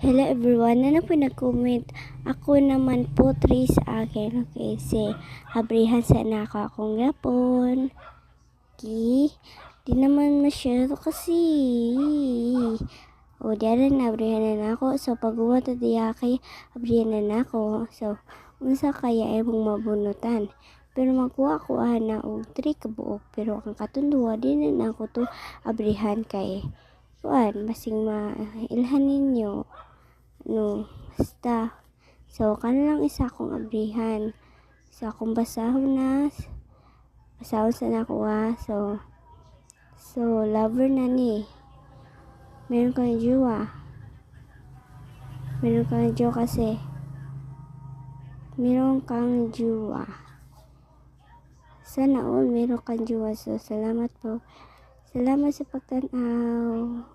Hello everyone, na po nag-comment. Ako naman po 3 sa akin. Okay, abrihan sa nako akong gapon. Okay, di naman masyado kasi. O, diyan na abrihan na ako. So, pag-uwa to diya kay abrihan na ako. So, unsa kaya imong mabunutan? Pero magkuha-kuha na og 3 kabuok. Pero ang katunduwa, di na ako to abrihan kay kuan, basing mailhan ninyo. No, basta. So, lang isa akong abrihan. So, akong basahon sa nakuha. So, lover na ni. Meron kang jowa. Kasi. Meron kang jowa. Sana all meron kang jowa. So, salamat po. Salamat sa pagtanaw.